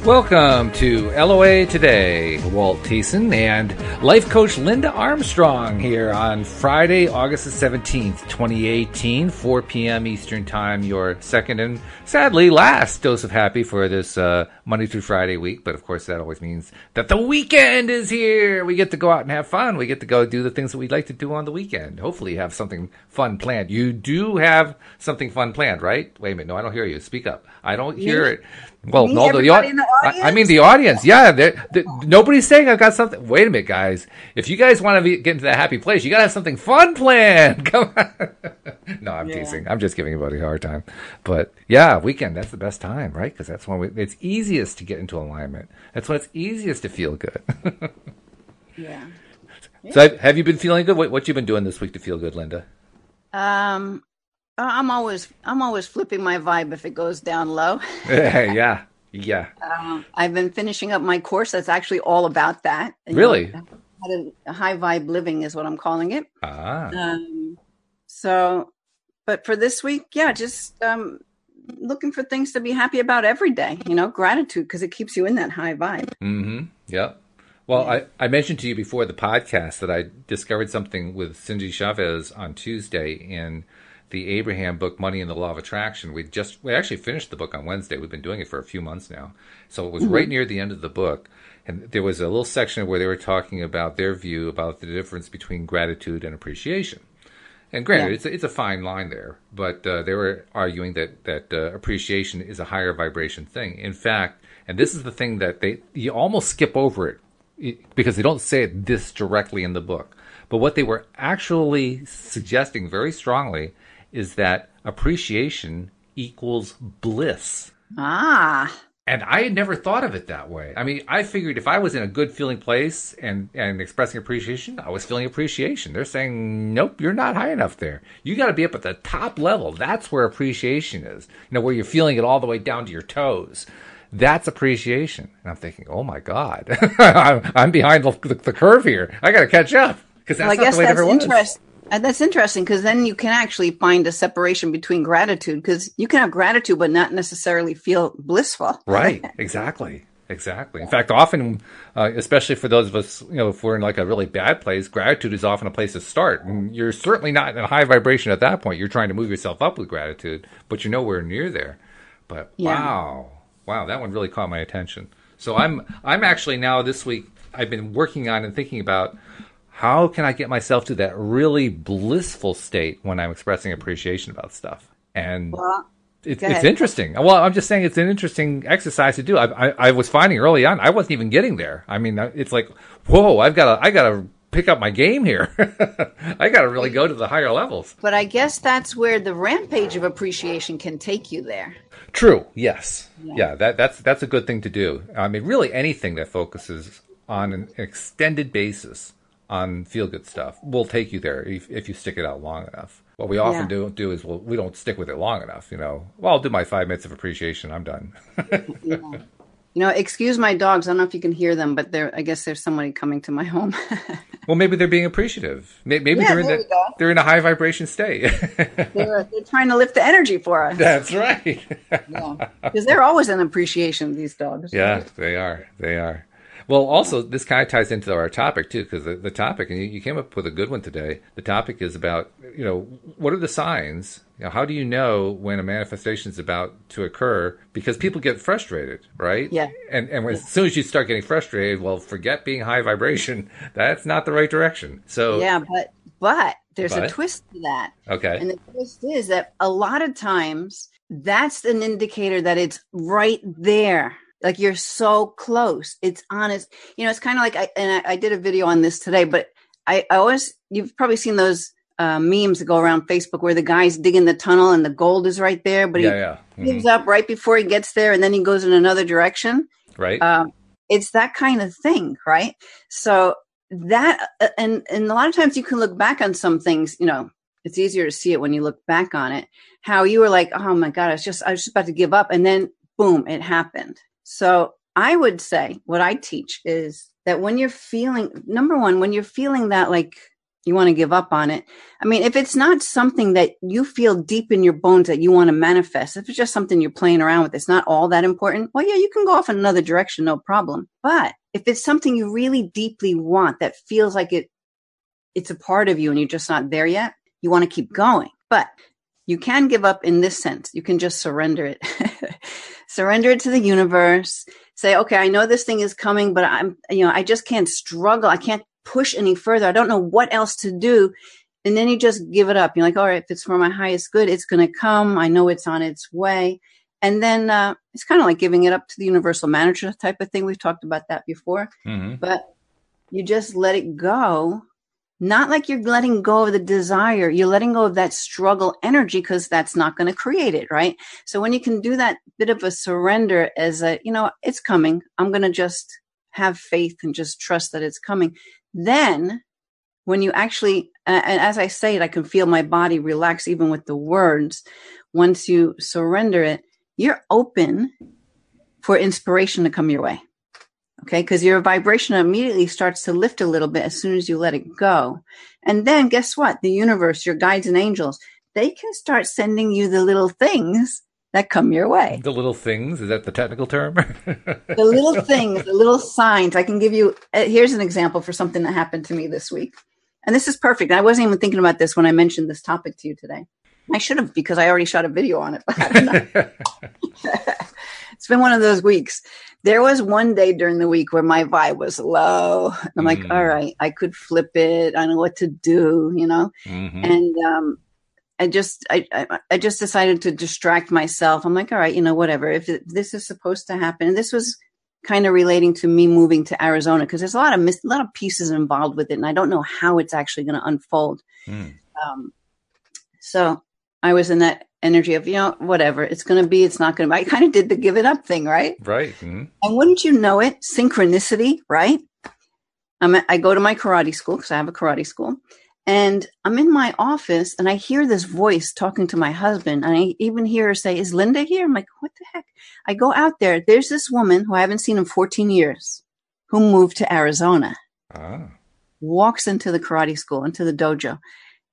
Welcome to LOA Today. Walt Thiessen and life coach Linda Armstrong here on Friday, August the 17th, 2018, 4 p.m. Eastern Time, your second and sadly last dose of happy for this Monday through Friday week. But of course, that always means that the weekend is here. We get to go out and have fun. We get to go do the things that we'd like to do on the weekend. Hopefully you have something fun planned. You do have something fun planned, right? Wait a minute. No, I don't hear you. Speak up. I don't hear it. Well, no, the audience? I mean the audience. Yeah, nobody's saying I've got something. Wait a minute, guys. If you guys want to get into that happy place, you got to have something fun planned. Come on. No, I'm teasing. I'm just giving everybody a hard time. But yeah, weekend, that's the best time, right? Because that's when it's easiest to get into alignment. That's when it's easiest to feel good. Yeah. So have you been feeling good? What you been doing this week to feel good, Linda? I'm always flipping my vibe if it goes down low. Yeah. I've been finishing up my course that's actually all about that. And, really? A high vibe living is what I'm calling it. But for this week, yeah, just looking for things to be happy about every day. Gratitude, because it keeps you in that high vibe. Mm-hmm. Yep. Well, I mentioned to you before the podcast that I discovered something with Cindy Chavez on Tuesday in the Abraham book, Money and the Law of Attraction. We actually finished the book on Wednesday. We've been doing it for a few months now. So it was right near the end of the book. And there was a little section where they were talking about their view about the difference between gratitude and appreciation. And granted, it's a fine line there. But they were arguing that appreciation is a higher vibration thing. In fact, and this is the thing that you almost skip over it because they don't say it this directly in the book. But what they were actually suggesting very strongly is that appreciation equals bliss. Ah. And I had never thought of it that way. I mean, I figured if I was in a good feeling place and expressing appreciation, I was feeling appreciation. They're saying, nope, you're not high enough there. You got to be up at the top level. That's where appreciation is. Where you're feeling it all the way down to your toes. That's appreciation. And I'm thinking, oh my God, I'm behind the curve here. I got to catch up. Because that's not the way it ever was. That's interesting because then you can actually find a separation between gratitude, because you can have gratitude but not necessarily feel blissful. Right. Exactly. In fact, often, especially for those of us, if we're in like a really bad place, gratitude is often a place to start. And you're certainly not in a high vibration at that point. You're trying to move yourself up with gratitude, but you're nowhere near there. But wow, that one really caught my attention. So I'm actually now this week, I've been working on and thinking about how can I get myself to that really blissful state when I'm expressing appreciation about stuff? And it's interesting. Well, I'm just saying it's an interesting exercise to do. I was finding early on, I wasn't even getting there. I mean, it's like, whoa, I gotta pick up my game here. I gotta really go to the higher levels. But I guess that's where the rampage of appreciation can take you there. True. Yes. Yeah. That's a good thing to do. I mean, really anything that focuses on an extended basis on feel-good stuff will take you there if you stick it out long enough. What we often do is we don't stick with it long enough. Well, I'll do my 5 minutes of appreciation. I'm done. Excuse my dogs. I don't know if you can hear them, but I guess there's somebody coming to my home. Well, maybe they're being appreciative. Maybe they're in a high vibration state. They're trying to lift the energy for us. That's right. Because they're always in appreciation, these dogs. Yeah, they are. Well, also, this kind of ties into our topic, too, because the topic, and you came up with a good one today, the topic is about, what are the signs? How do you know when a manifestation is about to occur? Because people get frustrated, right? Yeah. And as soon as you start getting frustrated, well, forget being high vibration. That's not the right direction. So yeah, but there's a twist to that. Okay. And the twist is that a lot of times that's an indicator that it's right there. Like you're so close. It's honest. It's kind of like, I did a video on this today, but I always, you've probably seen those memes that go around Facebook where the guy's digging the tunnel and the gold is right there, but he gives up right before he gets there and then he goes in another direction. Right. It's that kind of thing, right? So that, and a lot of times you can look back on some things, it's easier to see it when you look back on it, how you were like, oh my God, I was just about to give up. And then boom, it happened. So I would say what I teach is that when you're feeling, number one, when you're feeling that like you want to give up on it. I mean, if it's not something that you feel deep in your bones that you want to manifest, if it's just something you're playing around with, it's not all that important. Well, yeah, you can go off in another direction, no problem. But if it's something you really deeply want that feels like it's a part of you and you're just not there yet, you want to keep going. But you can give up in this sense. You can just surrender it. Surrender it to the universe. Say, okay, I know this thing is coming, but I just can't struggle. I can't push any further. I don't know what else to do. And then you just give it up. You're like, all right, if it's for my highest good, it's going to come. I know it's on its way. And then it's kind of like giving it up to the universal manager type of thing. We've talked about that before. Mm-hmm. But you just let it go. Not like you're letting go of the desire. You're letting go of that struggle energy because that's not going to create it, right? So when you can do that bit of a surrender as it's coming. I'm going to just have faith and just trust that it's coming. Then when you actually, and as I say it, I can feel my body relax even with the words. Once you surrender it, you're open for inspiration to come your way. Okay, because your vibration immediately starts to lift a little bit as soon as you let it go. And then guess what? The universe, your guides and angels, they can start sending you the little things that come your way. The little things? Is that the technical term? The little things, the little signs. I can give you, here's an example for something that happened to me this week. And this is perfect. I wasn't even thinking about this when I mentioned this topic to you today. I should have, because I already shot a video on it. But I don't know. It's been one of those weeks. There was one day during the week where my vibe was low. I'm like, all right, I could flip it. I know what to do, Mm-hmm. And I just decided to distract myself. I'm like, all right, whatever. If this is supposed to happen, and this was kind of relating to me moving to Arizona because there's a lot of pieces involved with it, and I don't know how it's actually going to unfold. So I was in that energy of, whatever, it's going to be, it's not going to be. I kind of did the give it up thing, right? Right. Mm-hmm. And wouldn't you know it, synchronicity, right? I go to my karate school because I have a karate school, and I'm in my office and I hear this voice talking to my husband, and I even hear her say, "Is Linda here?" I'm like, what the heck? I go out there. There's this woman who I haven't seen in 14 years who moved to Arizona, walks into the karate school, into the dojo.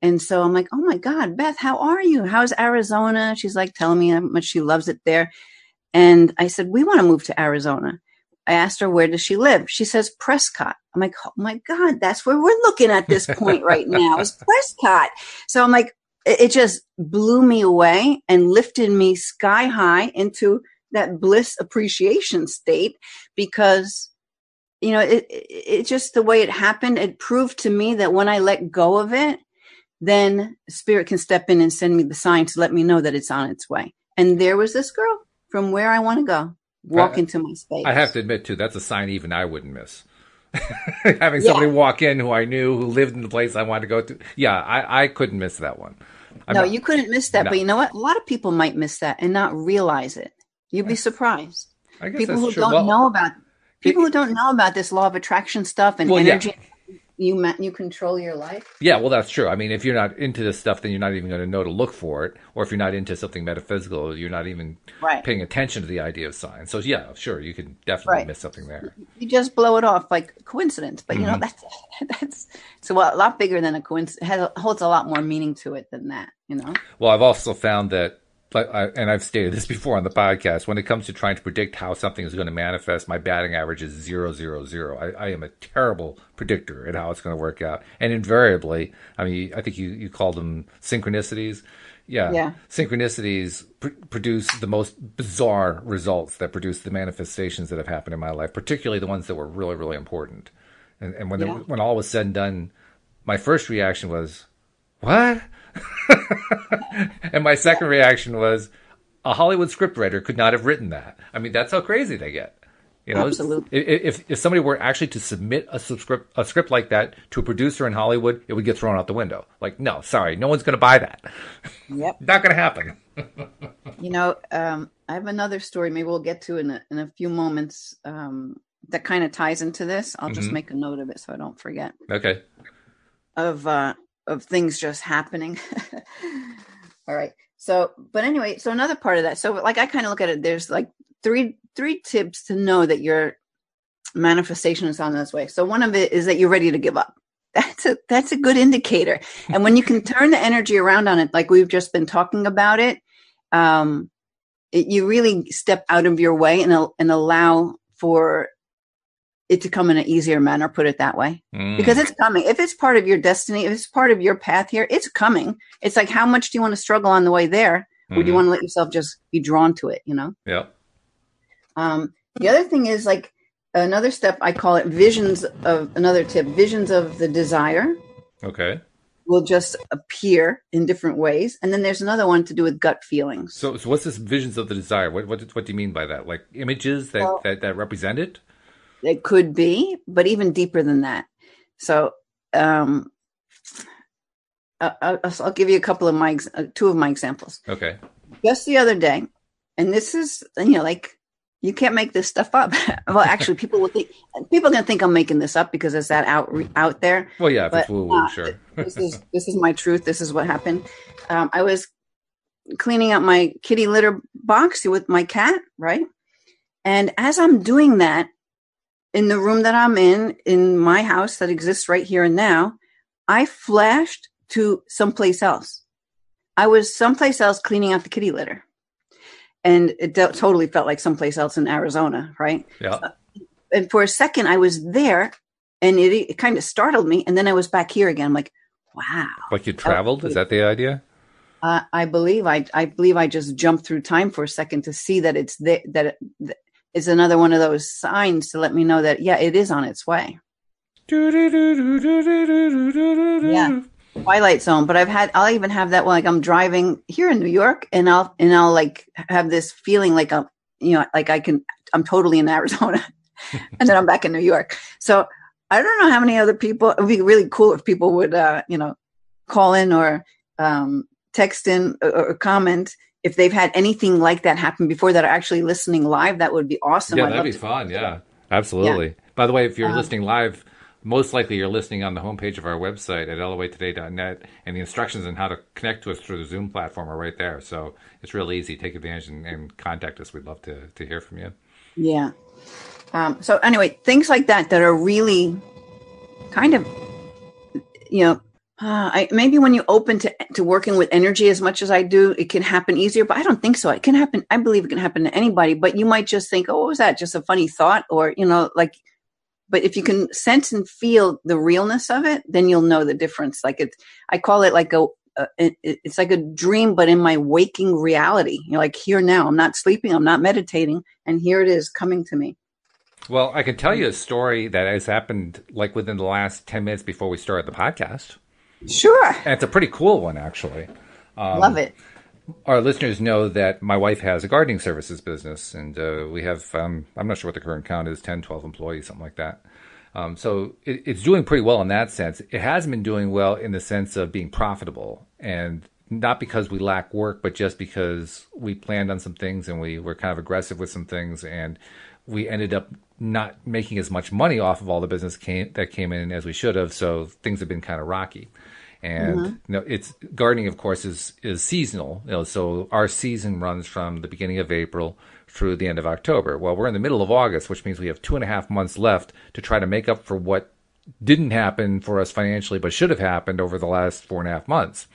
And so I'm like, oh my God, Beth, how are you? How's Arizona? She's like telling me how much she loves it there. And I said, we want to move to Arizona. I asked her, where does she live? She says, Prescott. I'm like, oh my God, that's where we're looking at this point right now is Prescott. So I'm like, it just blew me away and lifted me sky high into that bliss appreciation state because, it just the way it happened, it proved to me that when I let go of it, then spirit can step in and send me the sign to let me know that it's on its way. And there was this girl from where I want to go, walk into my space. I have to admit, too, that's a sign even I wouldn't miss. Having somebody walk in who I knew, who lived in the place I wanted to go to. Yeah, I couldn't miss that one. You couldn't miss that. No. But you know what? A lot of people might miss that and not realize it. You'd be surprised. I guess people that's who true. Don't know about people who don't know about this law of attraction stuff and energy. Yeah. You control your life? Yeah, well, that's true. I mean, if you're not into this stuff, then you're not even going to know to look for it. Or if you're not into something metaphysical, you're not even paying attention to the idea of signs. So, yeah, sure, you can definitely miss something there. You just blow it off like coincidence. But, that's it's a lot bigger than a coincidence. It holds a lot more meaning to it than that, Well, I've also found that, and I've stated this before on the podcast, when it comes to trying to predict how something is going to manifest, my batting average is 0, 0, 0. I am a terrible predictor at how it's going to work out. And invariably, I mean, I think you called them synchronicities. Yeah. Synchronicities produce the most bizarre results that produce the manifestations that have happened in my life, particularly the ones that were really, really important. And when all was said and done, my first reaction was, what? And my second reaction was, a Hollywood scriptwriter could not have written that. I mean, that's how crazy they get. Absolutely. If somebody were actually to submit a script like that to a producer in Hollywood, it would get thrown out the window. Like, no, sorry, no one's going to buy that. Yep. Not going to happen. I have another story. Maybe we'll get to in a few moments. That kind of ties into this. I'll just make a note of it so I don't forget. Okay. Of things just happening. All right. So, but anyway, so another part of that. So like, I kind of look at it, there's like three tips to know that your manifestation is on its way. So one of it is that you're ready to give up. that's a good indicator. And when you can turn the energy around on it, like we've just been talking about it, you really step out of your way and allow for it to come in an easier manner, put it that way, because it's coming. If it's part of your destiny, if it's part of your path here, it's coming. It's like, how much do you want to struggle on the way there? Or do you want to let yourself just be drawn to it, you know? Yeah. The other thing is like another step, I call it visions of the desire. Okay. Will just appear in different ways. And then there's another one to do with gut feelings. So what's this visions of the desire? What do you mean by that? Like images that represent it? It could be, but even deeper than that. So I'll give you two of my examples. Okay. Just the other day, and this is, like, you can't make this stuff up. Well, actually, people are going to think I'm making this up because it's that out there. Well, yeah, if it's woo-woo, sure. this is my truth. This is what happened. I was cleaning out my kitty litter box with my cat, right? And as I'm doing that, in the room that I'm in my house that exists right here and now, I flashed to someplace else. I was someplace else cleaning out the kitty litter. And it totally felt like someplace else in Arizona, right? Yeah. And for a second, I was there, and it kind of startled me. And then I was back here again. I'm like, wow. Like you traveled? Is that the idea? I believe I just jumped through time for a second to see that it's it's another one of those signs to let me know that, yeah, it is on its way. Yeah. Twilight Zone, but I'll even have that when, like, I'm driving here in New York, and I'll like have this feeling like I'm totally in Arizona, and then I'm back in New York. So I don't know how many other people. It would be really cool if people would call in or text in or comment if they've had anything like that happen before that are actually listening live. That would be awesome. Yeah, that'd be fun. Yeah, absolutely. Yeah. By the way, if you're listening live, most likely you're listening on the homepage of our website at loatoday.net, and the instructions on how to connect to us through the Zoom platform are right there. So it's real easy. Take advantage and contact us. We'd love to hear from you. Yeah. So anyway, things like that are really kind of, maybe when you open to working with energy as much as I do, it can happen easier, but I don't think so. It can happen. I believe it can happen to anybody, but you might just think, oh, what was that? Just a funny thought, or, but if you can sense and feel the realness of it, then you'll know the difference. I call it like it's like a dream, but in my waking reality. Like here now, I'm not sleeping, I'm not meditating, and here it is coming to me. Well, I can tell you a story that has happened like within the last 10 minutes before we started the podcast. Sure. And it's a pretty cool one, actually. Love it. Our listeners know that my wife has a gardening services business, and we have, I'm not sure what the current count is, 10, 12 employees, something like that. So it's doing pretty well in that sense. It hasn't been doing well in the sense of being profitable, and not because we lack work, but just because we planned on some things and we were kind of aggressive with some things, and we ended up not making as much money off of all the business that came in as we should have. So things have been kind of rocky. And it's gardening, of course, is seasonal. So our season runs from the beginning of April through the end of October. Well, we're in the middle of August, which means we have 2.5 months left to try to make up for what didn't happen for us financially, but should have happened over the last 4.5 months.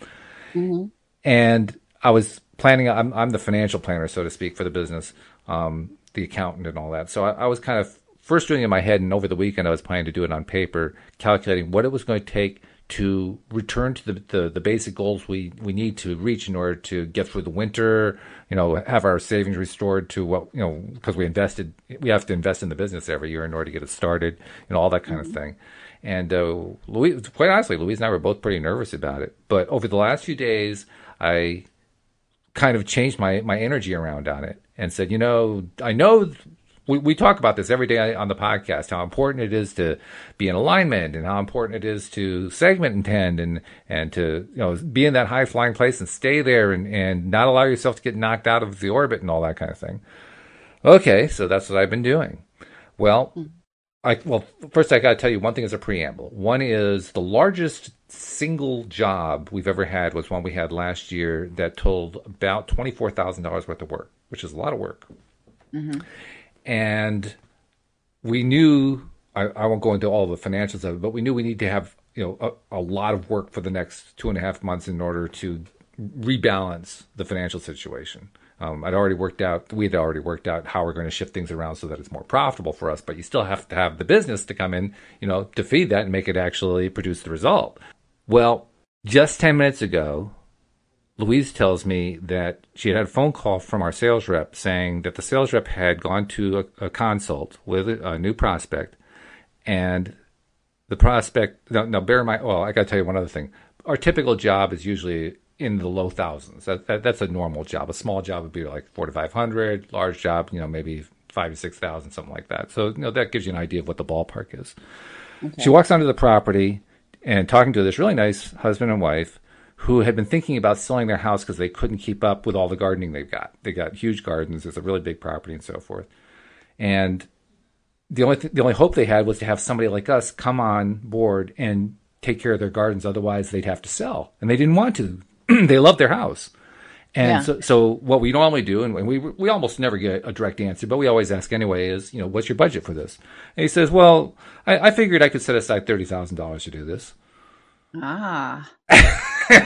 Mm-hmm. And I was planning. I'm the financial planner, so to speak, for the business, the accountant and all that. So I was kind of first doing it in my head, and over the weekend I was planning to do it on paper, calculating what it was going to take to return to the basic goals we need to reach in order to get through the winter, have our savings restored to what, because we have to invest in the business every year in order to get it started, all that kind of thing. And quite honestly, Louise and I were both pretty nervous about it. But over the last few days, I kind of changed my energy around on it and said, I know we talk about this every day on the podcast, how important it is to be in alignment and how important it is to segment intend and to be in that high flying place and stay there and not allow yourself to get knocked out of the orbit and all that kind of thing. Okay, so that's what I've been doing. Well, first I got to tell you one thing as a preamble. One is the largest single job we've ever had was one we had last year that totaled about $24,000 worth of work, which is a lot of work. Mm-hmm. And we knew, I won't go into all the financials of it, but we knew we need to have a lot of work for the next 2.5 months in order to rebalance the financial situation. We had already worked out how we're going to shift things around so that it's more profitable for us, but you still have to have the business to come in, to feed that and make it actually produce the result. Well, just 10 minutes ago, Louise tells me that she had a phone call from our sales rep saying that the sales rep had gone to a consult with a new prospect, and the prospect, now bear in mind, well, I got to tell you one other thing. Our typical job is usually in the low thousands. That's a normal job. A small job would be like 400 to 500. Large job, maybe 5,000 to 6,000, something like that. So, that gives you an idea of what the ballpark is. Okay. She walks onto the property and talking to this really nice husband and wife who had been thinking about selling their house because they couldn't keep up with all the gardening they've got. They got huge gardens. It's a really big property and so forth. And the only hope they had was to have somebody like us come on board and take care of their gardens. Otherwise, they'd have to sell, and they didn't want to. They love their house. And so what we normally do, and we almost never get a direct answer, but we always ask anyway, is, what's your budget for this? And he says, well, I figured I could set aside $30,000 to do this. Ah.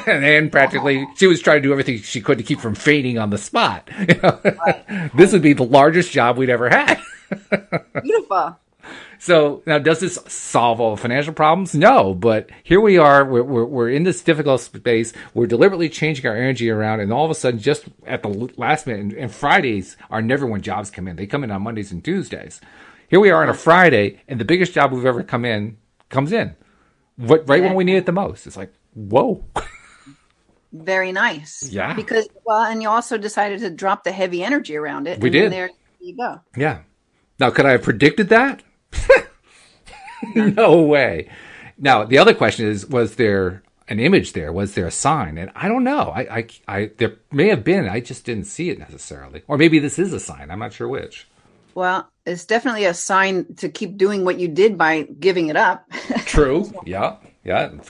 And practically, she was trying to do everything she could to keep from fainting on the spot. Right. This would be the largest job we'd ever had. Beautiful. So now, does this solve all the financial problems? No, but here we are. We're in this difficult space. We're deliberately changing our energy around, and all of a sudden, just at the last minute, and Fridays are never when jobs come in. They come in on Mondays and Tuesdays. Here we are on a Friday, and the biggest job we've ever comes in, right when we need it the most. It's like, whoa. Very nice. Yeah. Because, and you also decided to drop the heavy energy around it. We did. There you go. Yeah. Now, could I have predicted that? No way. Now, the other question is, was there an image there? Was there a sign? And I don't know. I there may have been. I just didn't see it necessarily. Or maybe this is a sign. I'm not sure which. Well, it's definitely a sign to keep doing what you did by giving it up. True. Yeah.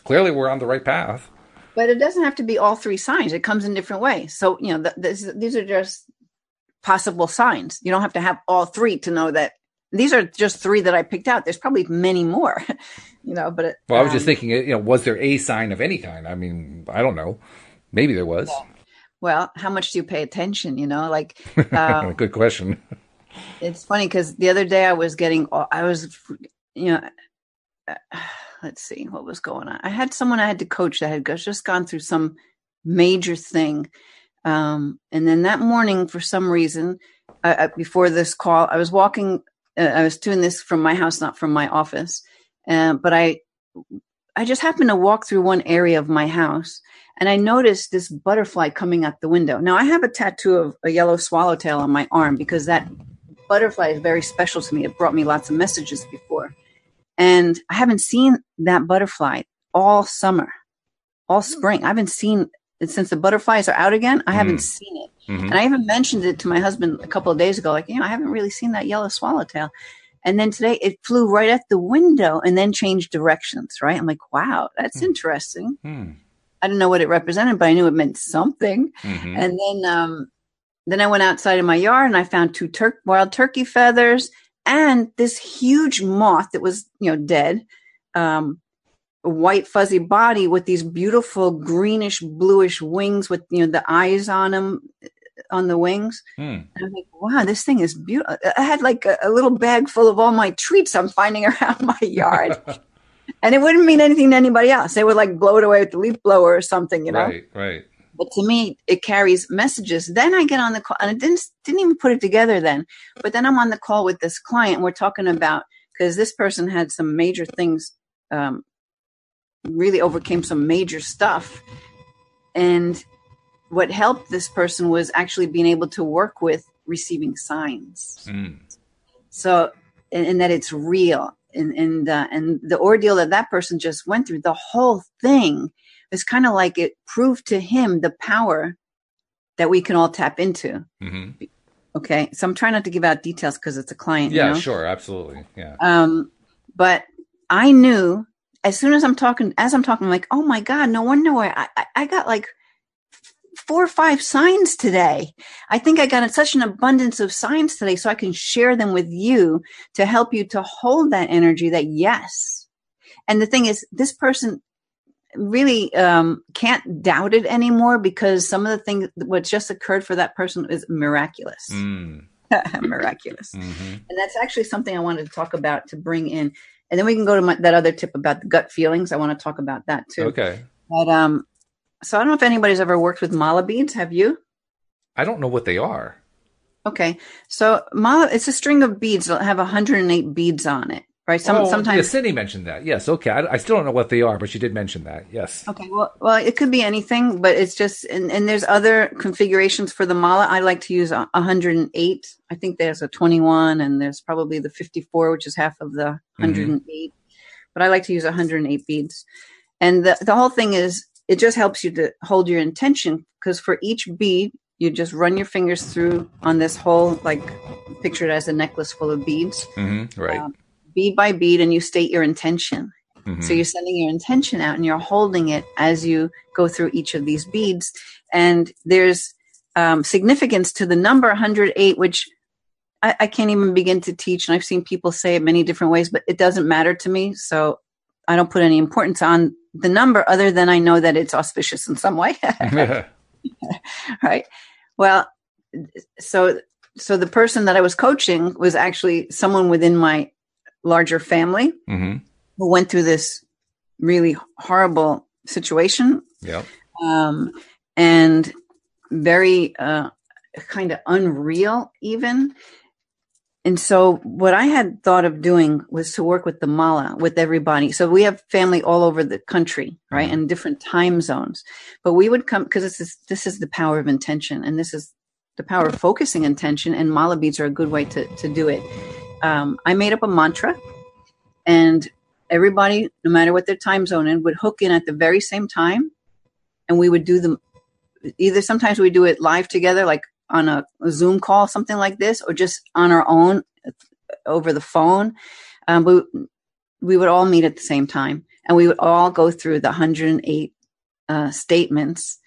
Clearly, we're on the right path. But it doesn't have to be all three signs. It comes in different ways. So, these are just possible signs. You don't have to have all three to know that. These are just three that I picked out. There's probably many more, but. Well, I was just thinking, was there a sign of any kind? I mean, I don't know. Maybe there was. Well, how much do you pay attention? Good question. It's funny because the other day let's see what was going on. I had someone I had to coach that had just gone through some major thing. And then that morning, for some reason, before this call, I was walking. I was doing this from my house, not from my office. But I just happened to walk through one area of my house, and I noticed this butterfly coming out the window. Now, I have a tattoo of a yellow swallowtail on my arm because that butterfly is very special to me. It brought me lots of messages before. And I haven't seen that butterfly all summer, all spring. I haven't seen it since the butterflies are out again. I haven't seen it. Mm-hmm. And I even mentioned it to my husband a couple of days ago, I haven't really seen that yellow swallowtail. And then today it flew right at the window and then changed directions, right? I'm like, wow, that's interesting. I didn't know what it represented, but I knew it meant something. Mm-hmm. And then I went outside in my yard and I found two wild turkey feathers and this huge moth that was, dead, a white fuzzy body with these beautiful greenish bluish wings with, the eyes on them, on the wings. And I'm like, wow, this thing is beautiful. I had like a little bag full of all my treats I'm finding around my yard. And it wouldn't mean anything to anybody else. They would like blow it away with the leaf blower or something, Right. But to me, it carries messages. Then I get on the call, and I didn't even put it together then. But then I'm on the call with this client. And we're talking about, because this person had some major things, really overcame some major stuff. And what helped this person was actually being able to work with receiving signs. So, and that it's real. And the ordeal that person just went through, the whole thing, it's kind of like it proved to him the power that we can all tap into. Mm-hmm. Okay. So I'm trying not to give out details because it's a client. Yeah, sure. Absolutely. Yeah. But I knew as soon as I'm talking, I'm like, oh my God, no wonder why I got like 4 or 5 signs today. I think I got such an abundance of signs today so I can share them with you to help you to hold that energy that yes. And the thing is, this person really can't doubt it anymore, because some of the things what just occurred for that person is miraculous. Miraculous. Mm-hmm. And that's actually something I wanted to talk about, to bring in, and then we can go to that other tip about the gut feelings. I want to talk about that too. Okay. But so I don't know if anybody's ever worked with mala beads. Have you? I don't know what they are. Okay, so mala, it's a string of beads that have 108 beads on it. Right. Sometimes. Yeah, Cindy mentioned that. Yes. Okay. I still don't know what they are, but she did mention that. Yes. Okay. Well, it could be anything, but it's just, and there's other configurations for the mala. I like to use 108. I think there's a 21, and there's probably the 54, which is half of the 108. But I like to use 108 beads. And the whole thing is, it just helps you to hold your intention, because for each bead, you just run your fingers through on this whole, like, picture it as a necklace full of beads. Mm-hmm. Right. Bead by bead, and you state your intention. Mm-hmm. So you're sending your intention out, and you're holding it as you go through each of these beads. And there's significance to the number 108, which I can't even begin to teach. And I've seen people say it many different ways, but it doesn't matter to me. So I don't put any importance on the number, other than I know that it's auspicious in some way. Right. Well, so the person that I was coaching was actually someone within my larger family who went through this really horrible situation. Yeah. And very kind of unreal even. And so what I had thought of doing was to work with the mala, with everybody. So we have family all over the country, right? And different time zones. But we would come, because this is the power of intention, and this is the power of focusing intention, and mala beads are a good way to do it. I made up a mantra, and everybody, no matter what their time zone in, would hook in at the very same time. And we would do them, either sometimes we do it live together, like on a Zoom call, something like this, or just on our own over the phone. But we would all meet at the same time, and we would all go through the 108 statements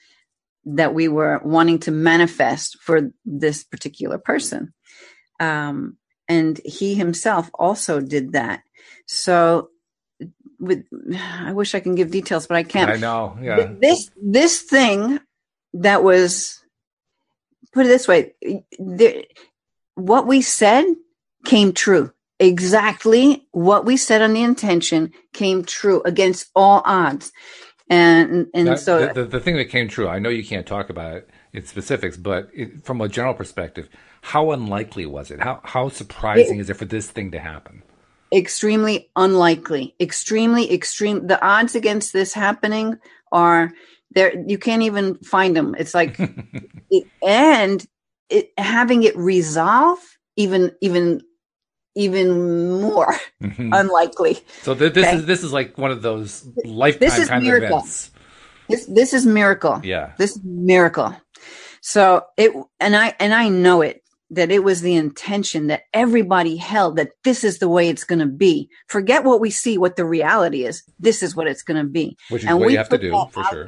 that we were wanting to manifest for this particular person. And he himself also did that. So I wish I can give details, but I can't. I know. Yeah. This thing that was, put it this way, what we said came true. Exactly what we said on the intention came true against all odds. And so the thing that came true, I know you can't talk about it in specifics, but from a general perspective, how unlikely was it? How surprising is it for this thing to happen? Extremely unlikely. Extremely extreme. The odds against this happening are there. You can't even find them. It's like, having it resolve even more unlikely. So this is like one of those lifetime kind of events. This is miracle. Yeah. This is miracle. So I know it, that it was the intention that everybody held, that this is the way it's going to be. Forget what we see, what the reality is. This is what it's going to be. Which is what you have to do, for sure.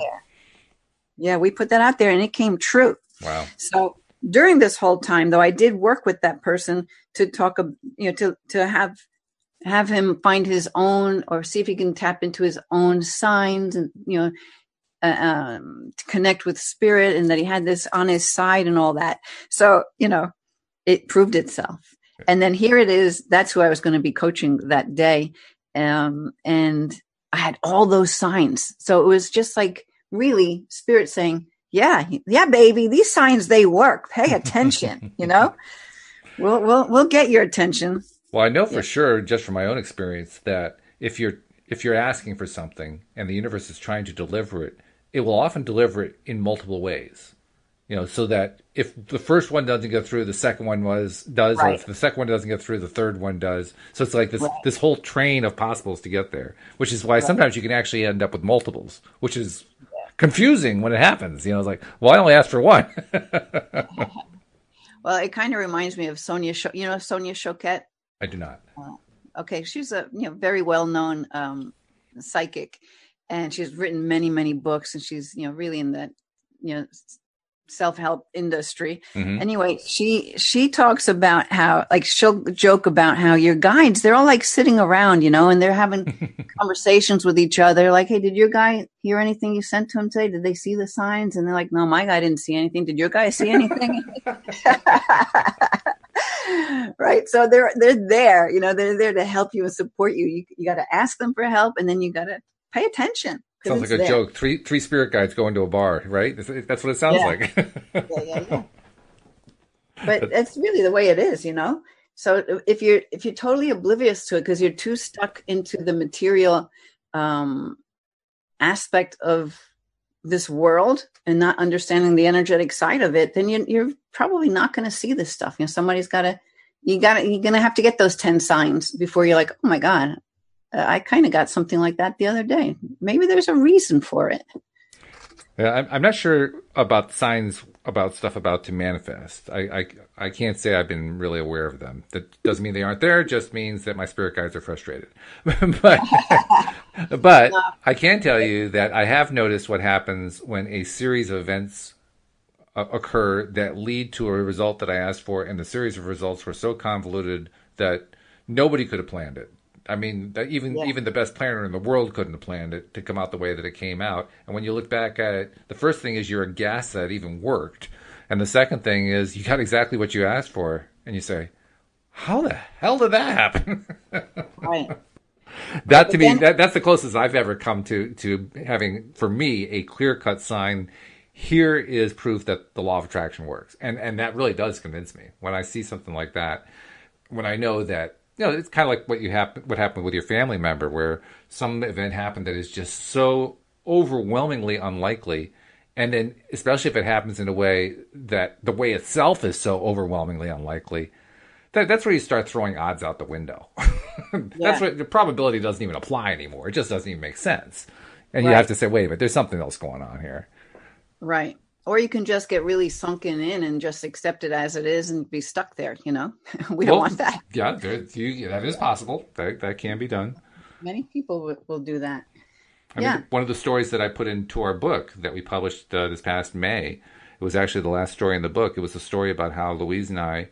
Yeah, we put that out there, and it came true. Wow. So during this whole time, though, I did work with that person to talk, to have him find his own, or see if he can tap into his own signs, and, to connect with spirit, and that he had this on his side and all that. So, it proved itself. And then here it is. That's who I was going to be coaching that day. And I had all those signs. So it was just like really spirit saying, yeah, baby, these signs, they work. Pay attention, We'll get your attention. Well, I know for sure, just from my own experience, that if you're asking for something and the universe is trying to deliver it, it will often deliver it in multiple ways. So that if the first one doesn't go through, the second one does, right. Or if the second one doesn't get through, the third one does. So it's like this whole train of possibles to get there, which is why sometimes you can actually end up with multiples, which is confusing when it happens. It's like, well, I only asked for one. Well, it kind of reminds me of Sonia. Sonia Choquette? I do not. Okay, she's a very well-known psychic, and she's written many, many books, and she's really in that self-help industry. Hmm. Anyway, she talks about how, like, she'll joke about how your guides, they're all like sitting around, and they're having conversations with each other. Like, hey, did your guy hear anything you sent to him today? Did they see the signs? And they're like, no, my guy didn't see anything. Did your guy see anything? Right. So they're there, they're there to help you and support you. You got to ask them for help, and then you got to pay attention. Sounds like a there. joke. Three spirit guides going to a bar, right? That's what it sounds like. Yeah. But it's really the way it is, So if you're totally oblivious to it because you're too stuck into the material aspect of this world and not understanding the energetic side of it, then you're probably not going to see this stuff. Somebody's you're going to have to get those 10 signs before you're like, oh my God, I kind of got something like that the other day. Maybe there's a reason for it. Yeah, I'm not sure about signs about stuff about to manifest. I can't say I've been really aware of them. That doesn't mean they aren't there. Just means that my spirit guides are frustrated. but I can tell you that I have noticed what happens when a series of events occur that lead to a result that I asked for, and the series of results were so convoluted that nobody could have planned it. I mean, even the best planner in the world couldn't have planned it to come out the way that it came out. And when you look back at it, the first thing is you're aghast that it even worked. And the second thing is you got exactly what you asked for. And you say, how the hell did that happen? Right. That to me, that's the closest I've ever come to having, for me, a clear-cut sign. Here is proof that the law of attraction works. And that really does convince me. When I see something like that, when I know that, it's kind of like what happened with your family member, where some event happened that is just so overwhelmingly unlikely, and then especially if it happens in a way that the way itself is so overwhelmingly unlikely, that's where you start throwing odds out the window. That's what the probability doesn't even apply anymore. It just doesn't even make sense, and you have to say, wait a minute, there's something else going on here. Right. Or you can just get really sunken in and just accept it as it is and be stuck there, We don't want that. Yeah, that is possible. That can be done. Many people will do that. I mean, one of the stories that I put into our book that we published this past May, it was actually the last story in the book. It was a story about how Louise and I,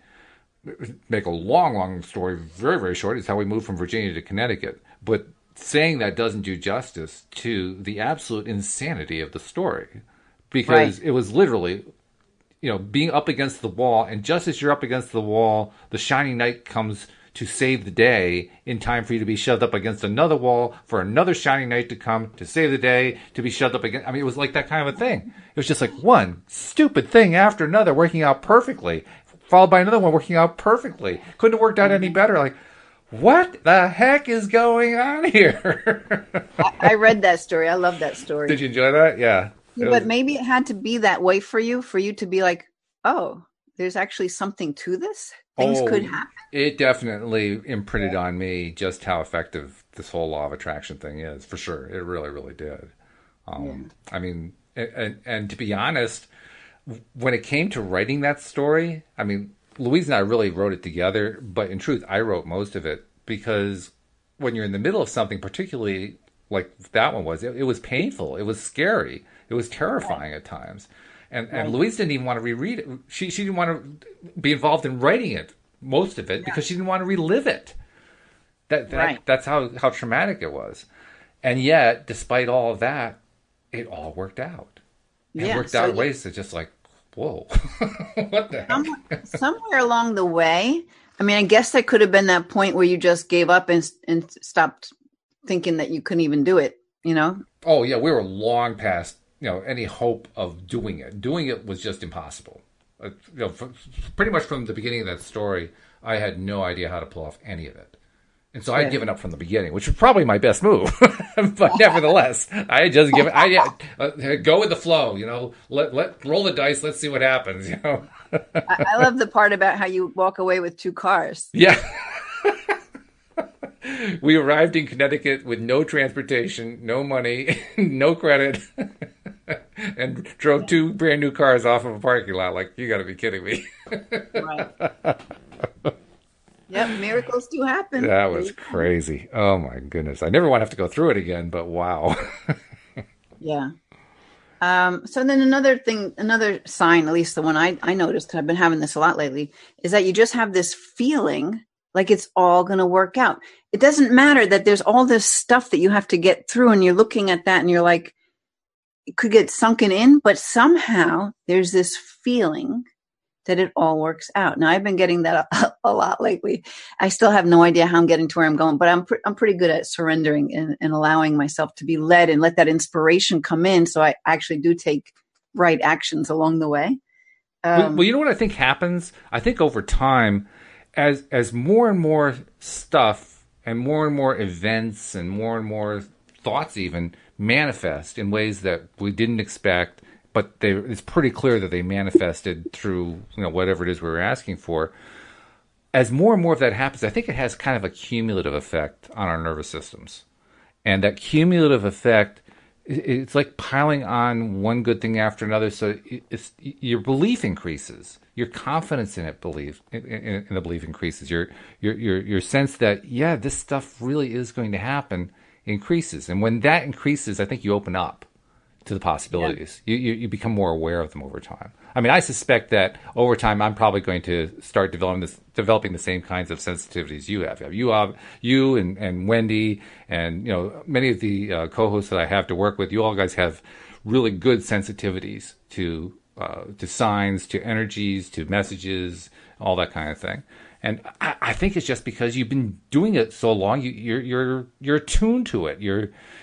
make a long story very, very short, it's how we moved from Virginia to Connecticut. But saying that doesn't do justice to the absolute insanity of the story. Because it was literally, being up against the wall, and just as you're up against the wall, the shining knight comes to save the day in time for you to be shoved up against another wall for another shining knight to come to save the day, to be shoved up against. I mean, it was like that kind of a thing. It was just like one stupid thing after another working out perfectly, followed by another one working out perfectly. Couldn't have worked out any better. Like, what the heck is going on here? I read that story. I love that story. Did you enjoy that? Yeah. But maybe it had to be that way for you to be like, oh, there's actually something to this. Things could happen. It definitely imprinted on me just how effective this whole law of attraction thing is, for sure. It really, really did. I mean, and to be honest, when it came to writing that story, I mean, Louise and I really wrote it together, but in truth, I wrote most of it because when you're in the middle of something, particularly like that one was, it was painful. It was scary. It was terrifying at times. And Louise didn't even want to reread it. She didn't want to be involved in writing it, most of it, because she didn't want to relive it. That's how traumatic it was. And yet, despite all of that, it all worked out. It worked out in ways that just like, whoa, what the heck? Somewhere along the way, I mean, I guess that could have been that point where you just gave up and stopped thinking that you couldn't even do it, Oh, yeah, we were long past any hope of doing it. Doing it was just impossible. Pretty much from the beginning of that story, I had no idea how to pull off any of it. And so I had given up from the beginning, which was probably my best move. But nevertheless, I had just given, go with the flow, let roll the dice. Let's see what happens, I love the part about how you walk away with 2 cars. Yeah. We arrived in Connecticut with no transportation, no money, no credit, and drove 2 brand new cars off of a parking lot. Like, you got to be kidding me. Right. Yep, miracles do happen. That was crazy. Oh, my goodness. I never want to have to go through it again, but wow. Yeah. So then another thing, another sign, at least the one I noticed, because I've been having this a lot lately, is that you just have this feeling like it's all going to work out. It doesn't matter that there's all this stuff that you have to get through, and you're looking at that and you're like, it could get sunken in, but somehow there's this feeling that it all works out. Now, I've been getting that a lot lately. I still have no idea how I'm getting to where I'm going, but I'm pretty good at surrendering and allowing myself to be led and let that inspiration come in. So I actually do take right actions along the way. Well, you know what I think happens? I think over time, as more and more stuff and more events and more thoughts even manifest in ways that we didn't expect, but it's pretty clear that they manifested through whatever it is we were asking for. As more and more of that happens, I think it has kind of a cumulative effect on our nervous systems. And that cumulative effect, it's like piling on one good thing after another. So your belief increases, your confidence in the belief increases. Your sense that this stuff really is going to happen increases. And when that increases, I think you open up to the possibilities. Yeah. You become more aware of them over time. I mean, I suspect that over time, I'm probably going to start developing the same kinds of sensitivities you have. You and Wendy, and many of the co-hosts that I have to work with. You all guys have really good sensitivities to signs, to energies, to messages, all that kind of thing. And I think it's just because you've been doing it so long, you're attuned to it.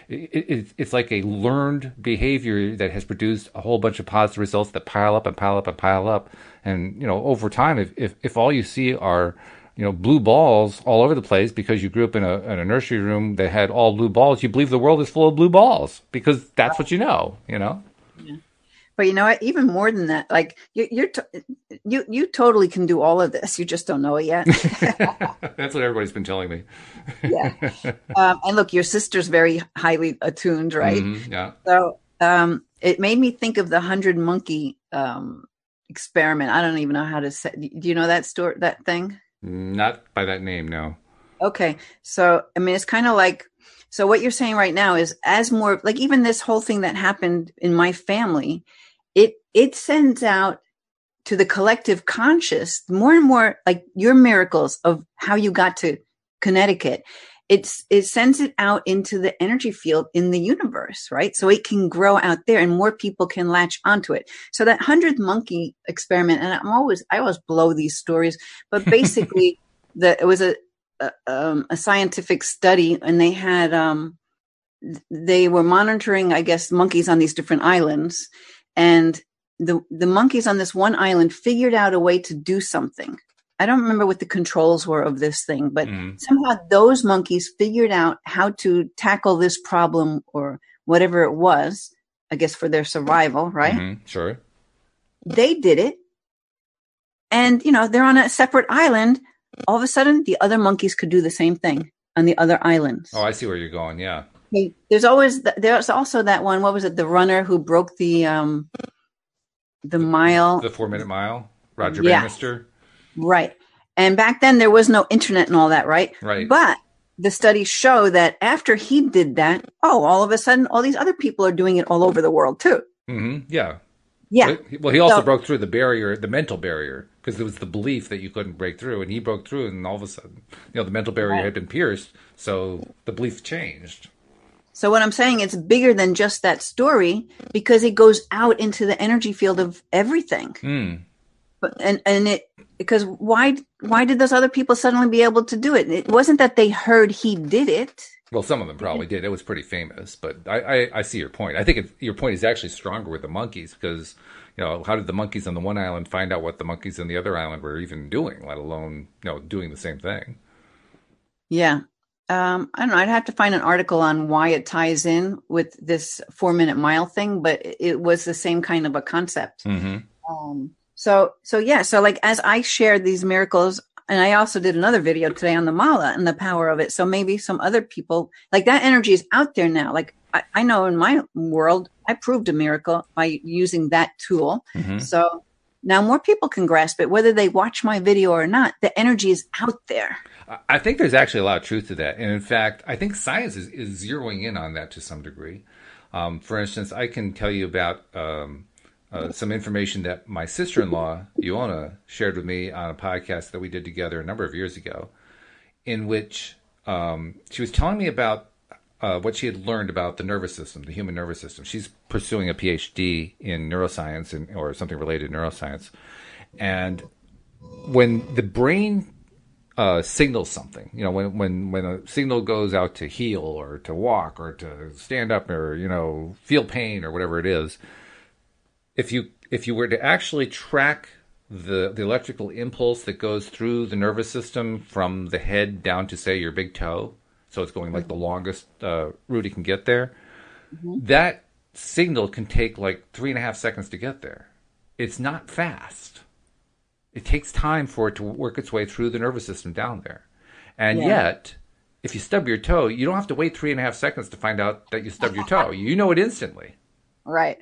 It's like a learned behavior that has produced a whole bunch of positive results that pile up and pile up and pile up. And over time, if all you see are blue balls all over the place because you grew up in a nursery room that had all blue balls, you believe the world is full of blue balls because that's what you know. Yeah. But you know what? Even more than that, like you totally can do all of this. You just don't know it yet. That's what everybody's been telling me. Yeah. And look, your sister's very highly attuned, right? Mm-hmm, yeah. So it made me think of the 100 monkey experiment. I don't even know how to say. Do you know that thing? Not by that name, no. Okay. So, I mean, it's kind of like, so what you're saying right now is as more, like even this whole thing that happened in my family, it sends out to the collective conscious more and more, like your miracles of how you got to Connecticut. It sends it out into the energy field in the universe, right? So it can grow out there and more people can latch onto it. So that 100 monkey experiment, and I always blow these stories, but basically it was a scientific study, and they had they were monitoring, I guess, monkeys on these different islands, and the monkeys on this one island figured out a way to do something. I don't remember what the controls were of this thing, but somehow those monkeys figured out how to tackle this problem or whatever it was, I guess, for their survival, right? Mm-hmm, sure. They did it. And, they're on a separate island. All of a sudden, the other monkeys could do the same thing on the other islands. Oh, I see where you're going. Yeah. There's also that one. What was it? The runner who broke the mile, the 4-minute mile, Roger Bannister. Right. And back then there was no internet and all that, right? Right. But the studies show that after he did that, all of a sudden, all these other people are doing it all over the world too. Mm-hmm. Yeah. Yeah. Well, he also broke through the barrier, the mental barrier, because there was the belief that you couldn't break through, and he broke through, and all of a sudden, the mental barrier had been pierced, so the belief changed. So what I'm saying, it's bigger than just that story because it goes out into the energy field of everything. But because why did those other people suddenly be able to do it? It wasn't that they heard he did it. Well, some of them probably did. It was pretty famous, but I see your point. I think your point is actually stronger with the monkeys because, how did the monkeys on the one island find out what the monkeys on the other island were even doing, let alone, doing the same thing? Yeah. I don't know. I'd have to find an article on why it ties in with this 4-minute mile thing, but it was the same kind of a concept. Mm-hmm. So like as I shared these miracles, and I also did another video today on the mala and the power of it. So maybe some other people, like that energy is out there now. Like I know in my world, I proved a miracle by using that tool. Mm-hmm. So now more people can grasp it, whether they watch my video or not. The energy is out there. I think there's actually a lot of truth to that. And in fact, I think science is zeroing in on that to some degree. For instance, I can tell you about some information that my sister-in-law, Iona, shared with me on a podcast that we did together a number of years ago, in which she was telling me about what she had learned about the nervous system, the human nervous system. She's pursuing a PhD in neuroscience or something related to neuroscience. And when the brain signals something, when a signal goes out to heal or to walk or to stand up or, feel pain or whatever it is, if you were to actually track the electrical impulse that goes through the nervous system from the head down to, say, your big toe, so it's going like the longest route it can get there, that signal can take like 3.5 seconds to get there. It's not fast. It takes time for it to work its way through the nervous system down there. And yet, if you stub your toe, you don't have to wait 3.5 seconds to find out that you stubbed your toe. You know it instantly. Right.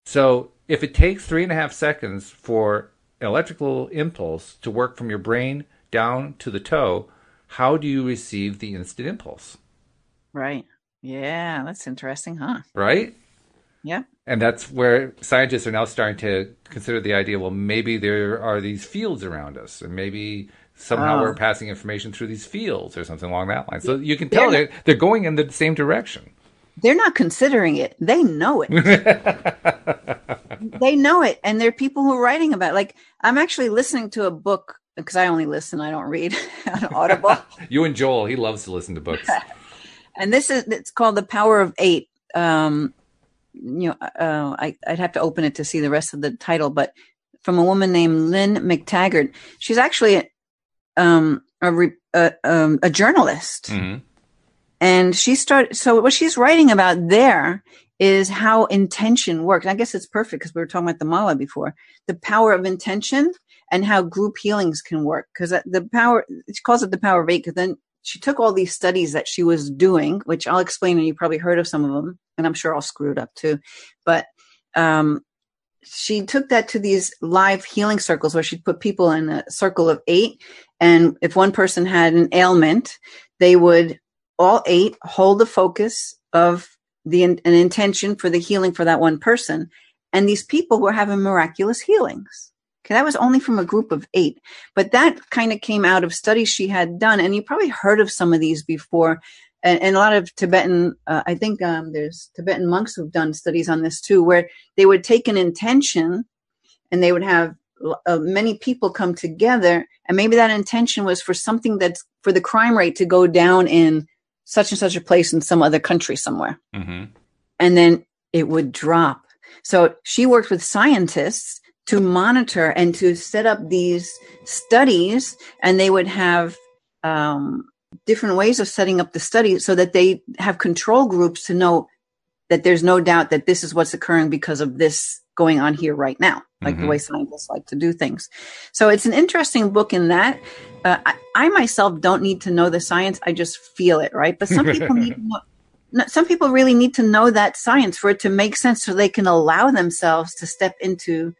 So if it takes 3.5 seconds for electrical impulse to work from your brain down to the toe, how do you receive the instant impulse? Right. Yeah, that's interesting, huh? Right? Yeah. And that's where scientists are now starting to consider the idea, well, maybe there are these fields around us, and maybe somehow we're passing information through these fields or something along that line. So you can tell they're going in the same direction. They're not considering it. They know it. They know it. And there are people who are writing about it. Like, I'm actually listening to a book, because I only listen, I don't read, on Audible. You and Joel, he loves to listen to books. And it's called The Power of Eight. I'd have to open it to see the rest of the title, but from a woman named Lynn McTaggart. She's actually a journalist. Mm-hmm. And so what she's writing about there is how intention works. I guess it's perfect because we were talking about the mala before, the power of intention and how group healings can work. Because she calls it the power of eight, because then she took all these studies that she was doing, which I'll explain, and you probably heard of some of them, and I'm sure I'll screw it up too. But she took that to these live healing circles where she'd put people in a circle of 8. And if one person had an ailment, they would all 8 hold the focus of an intention for the healing for that one person. And these people were having miraculous healings. Okay, that was only from a group of 8. But that kind of came out of studies she had done. And you probably heard of some of these before. And a lot of Tibetan, I think there's Tibetan monks who've done studies on this too, where they would take an intention and they would have many people come together. And maybe that intention was for something that's for the crime rate to go down in such and such a place in some other country somewhere. Mm-hmm. And then it would drop. So she worked with scientists to monitor and to set up these studies, and they would have different ways of setting up the study so that they have control groups to know that there's no doubt that this is what's occurring because of this going on here right now, like the way scientists like to do things. So it's an interesting book in that. I myself don't need to know the science. I just feel it, right? But some people need to know. Some people really need to know that science for it to make sense, so they can allow themselves to step into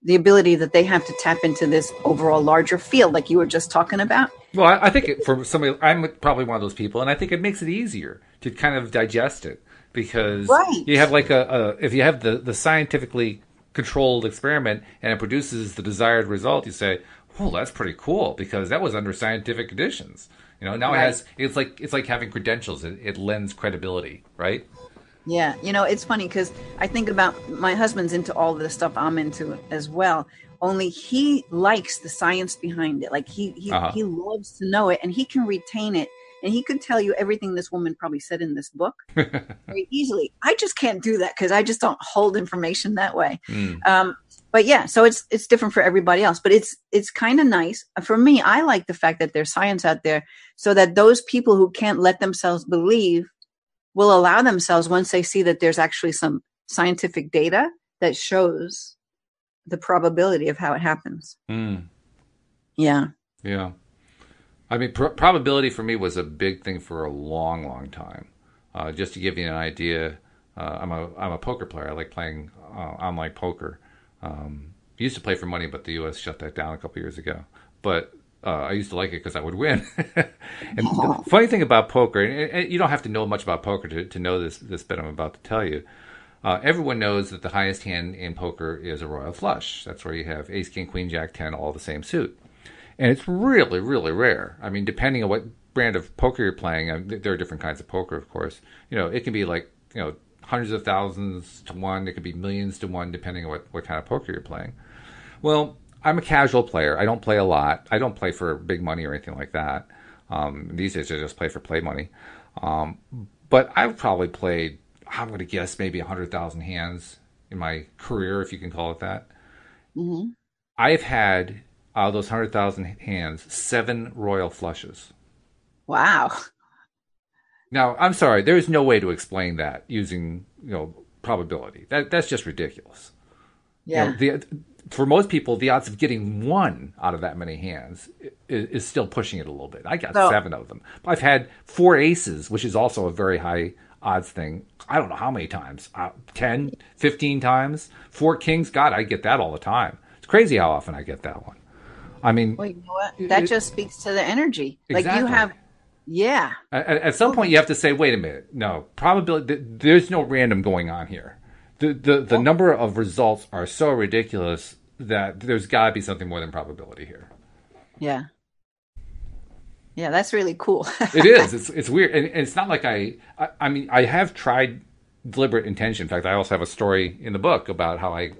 the ability that they have to tap into this overall larger field, like you were just talking about. Well, I think for somebody, I'm probably one of those people, and I think it makes it easier to kind of digest it, because you have like if you have the scientifically controlled experiment and it produces the desired result, you say, "Oh, that's pretty cool," because that was under scientific conditions. Now it's like having credentials. It lends credibility, right? Yeah. It's funny because I think about my husband's into all the stuff I'm into as well. Only he likes the science behind it. Like he loves to know it, and he can retain it. And he could tell you everything this woman probably said in this book very easily. I just can't do that because I just don't hold information that way. But yeah, so it's different for everybody else. But it's kind of nice. For me, I like the fact that there's science out there, so that those people who can't let themselves believe will allow themselves, once they see that there's actually some scientific data that shows the probability of how it happens. Yeah. Yeah. I mean, probability for me was a big thing for a long, long time. Just to give you an idea, I'm a poker player. I like playing online poker. Used to play for money, but the U.S. shut that down a couple years ago. But I used to like it because I would win. And the funny thing about poker, and you don't have to know much about poker to know this bit I'm about to tell you. Everyone knows that the highest hand in poker is a royal flush. That's where you have ace, king, queen, jack, 10, all the same suit. And it's really, really rare. I mean, depending on what brand of poker you're playing, there are different kinds of poker, of course. It can be like, hundreds of thousands to one. It could be millions to one, depending on what kind of poker you're playing. Well, I'm a casual player. I don't play a lot. I don't play for big money or anything like that. These days, I just play for play money. But I've probably played, I'm going to guess, maybe 100,000 hands in my career, if you can call it that. Mm-hmm. I've had, out of those 100,000 hands, 7 royal flushes. Wow. Now, I'm sorry, there's no way to explain that using, probability. That's just ridiculous. Yeah. For most people, the odds of getting 1 out of that many hands is still pushing it a little bit. I got 7 of them. I've had 4 aces, which is also a very high odds thing. I don't know how many times. 10, 15 times. 4 kings. God, I get that all the time. It's crazy how often I get that one. I mean... Well, you know what? That just speaks to the energy. Exactly. Like you have... Yeah. At some point, you have to say, wait a minute. No, probability. There's no random going on here. The number of results are so ridiculous that there's got to be something more than probability here. Yeah. Yeah, that's really cool. It is. It's weird. And it's not like I mean, I have tried deliberate intention. In fact, I also have a story in the book about how I